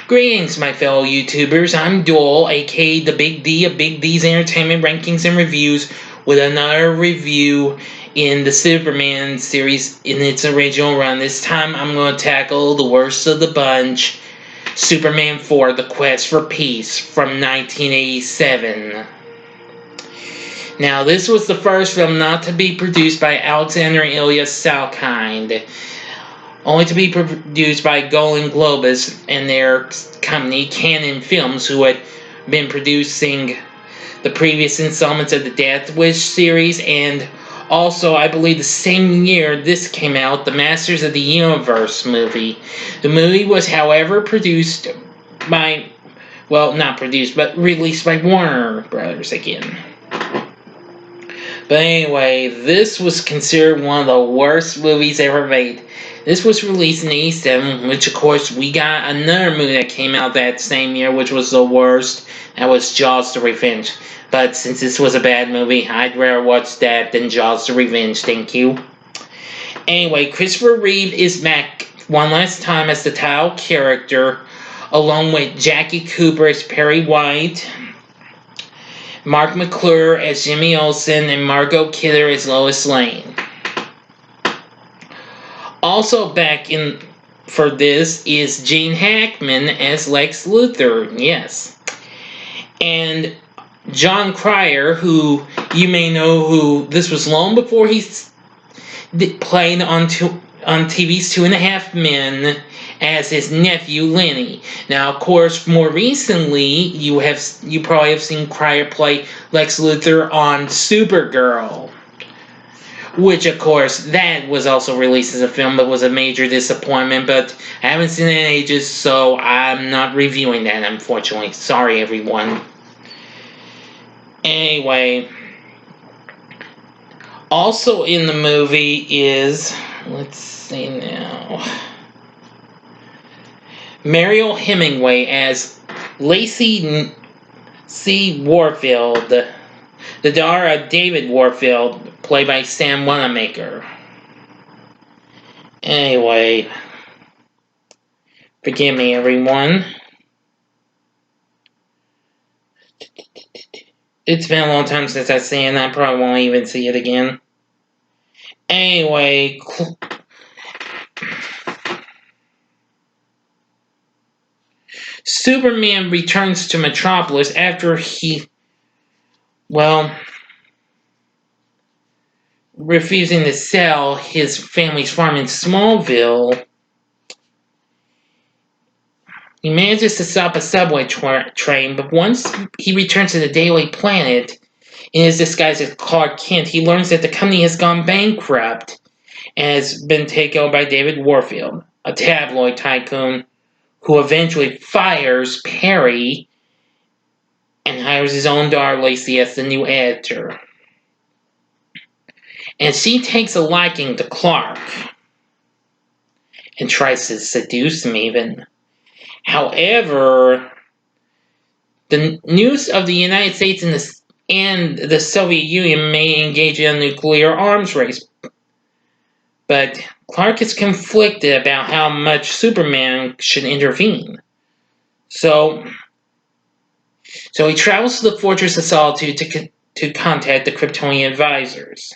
Greetings, my fellow YouTubers. I'm Doyle, aka the Big D of Big D's Entertainment Rankings and Reviews, with another review in the Superman series in its original run. This time I'm going to tackle the worst of the bunch, Superman 4: The Quest for Peace from 1987. Now, this was the first film not to be produced by Alexander Ilyas Salkind, only to be produced by Golan Globus and their company, Canon Films, who had been producing the previous installments of the Death Wish series, and also, I believe the same year this came out, the Masters of the Universe movie. The movie was, however, produced by, well, not produced, but released by Warner Brothers again. But anyway, this was considered one of the worst movies ever made. This was released in 1987, which of course we got another movie that came out that same year, which was the worst. That was Jaws: The Revenge. But since this was a bad movie, I'd rather watch that than Jaws: The Revenge, thank you. Anyway, Christopher Reeve is back one last time as the title character, along with Jackie Cooper as Perry White, Mark McClure as Jimmy Olsen, and Margot Kidder as Lois Lane. Also back in for this is Gene Hackman as Lex Luthor, yes. And John Cryer, who you may know, who this was long before he played on TV's Two and a Half Men, as his nephew Lenny. Now, of course, more recently, you probably have seen Cryer play Lex Luthor on Supergirl, which, of course, that was also released as a film, but was a major disappointment. But I haven't seen it in ages, so I'm not reviewing that, unfortunately. Sorry, everyone. Anyway, also in the movie is, let's see now, Mariel Hemingway as Lacey C. Warfield, the daughter of David Warfield, played by Sam Wanamaker. Anyway, forgive me, everyone. It's been a long time since I've seen it, and I probably won't even see it again. Anyway, Superman returns to Metropolis after refusing to sell his family's farm in Smallville. He manages to stop a subway train, but once he returns to the Daily Planet in his disguise as Clark Kent, he learns that the company has gone bankrupt and has been taken over by David Warfield, a tabloid tycoon who eventually fires Perry and hires his own daughter Lacey as the new editor. And she takes a liking to Clark and tries to seduce him even. However, the news of the United States and the Soviet Union may engage in a nuclear arms race. But Clark is conflicted about how much Superman should intervene. So he travels to the Fortress of Solitude to contact the Kryptonian advisors.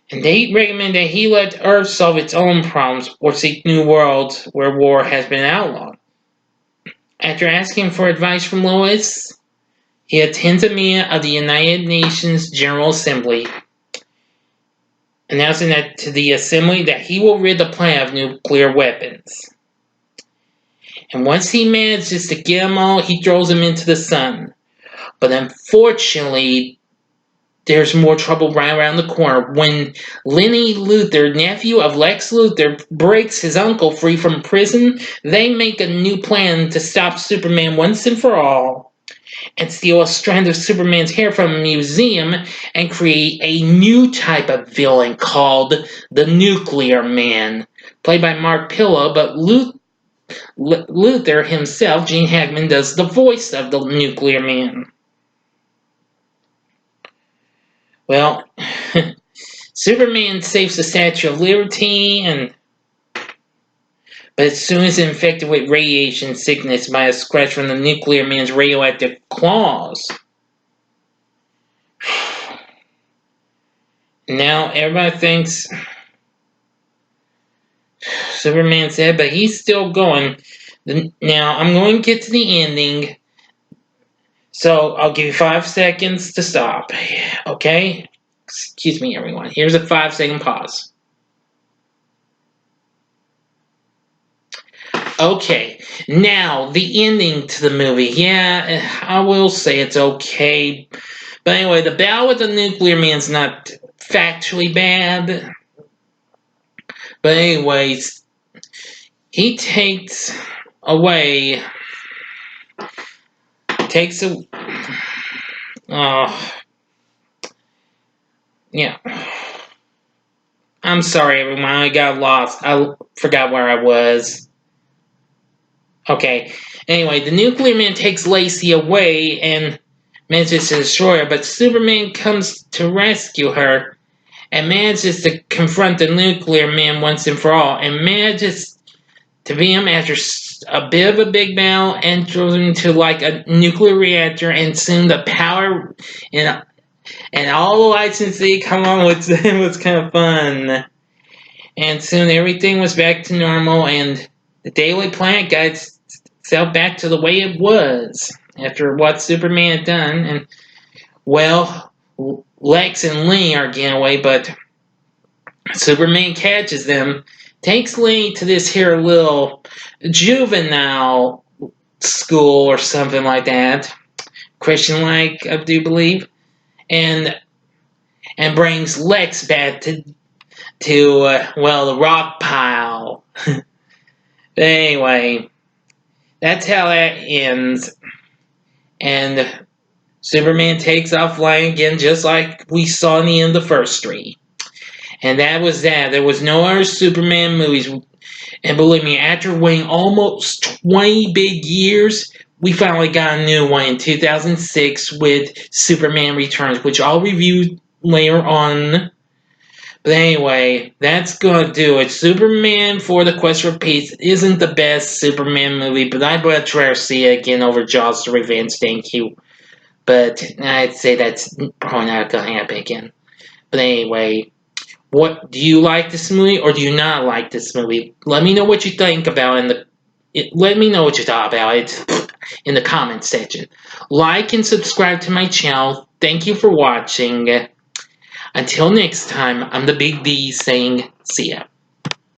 And they recommend that he let Earth solve its own problems or seek new worlds where war has been outlawed. After asking for advice from Lois, he attends a meeting of the United Nations General Assembly, announcing to the Assembly that he will rid the planet of nuclear weapons. And once he manages to get them all, he throws them into the sun. But unfortunately, there's more trouble right around the corner. When Lenny Luthor, nephew of Lex Luthor, breaks his uncle free from prison, they make a new plan to stop Superman once and for all, and steal a strand of Superman's hair from a museum and create a new type of villain called the Nuclear Man, played by Mark Pillow, but Luthor himself, Gene Hackman, does the voice of the Nuclear Man. Well, Superman saves the Statue of Liberty, But as soon as infected with radiation sickness by a scratch from the nuclear man's radioactive claws, now everybody thinks Superman's dead, but he's still going. Now I'm going to get to the ending, so I'll give you 5 seconds to stop. Okay? Excuse me, everyone. Here's a 5-second pause. Okay, now the ending to the movie. Yeah, I will say it's okay. But anyway, the battle with the nuclear man's not factually bad. But anyways, he takes a. Yeah. I'm sorry, everyone. I got lost. I forgot where I was. Okay. Anyway, the nuclear man takes Lacey away and manages to destroy her, but Superman comes to rescue her and manages to confront the nuclear man once and for all, and manages to beat him after a bit of a big battle and throws him into like a nuclear reactor, and soon the power and all the lights in the city come on, which was kind of fun. And soon everything was back to normal, and the Daily Planet got itself back to the way it was after what Superman had done. And, well, Lex and Lee are getting away, but Superman catches them, takes Lee to this here little juvenile school or something like that, Christian-like, I do believe, and brings Lex back to the rock pile. Anyway, that's how that ends. And Superman takes off flying again, just like we saw in the end of the first three. And that was that. There was no other Superman movies. And believe me, after waiting almost 20 big years, we finally got a new one in 2006 with Superman Returns, which I'll review later on. But anyway, that's gonna do it. Superman for the Quest for Peace isn't the best Superman movie, but I'd much rather see it again over Jaws the Revenge, thank you. But I'd say that's probably not gonna happen again. But anyway, what do you like this movie or do you not like this movie? Let me know what you think about let me know what you thought about it in the comments section. Like and subscribe to my channel. Thank you for watching. Until next time, I'm the Big D saying see ya.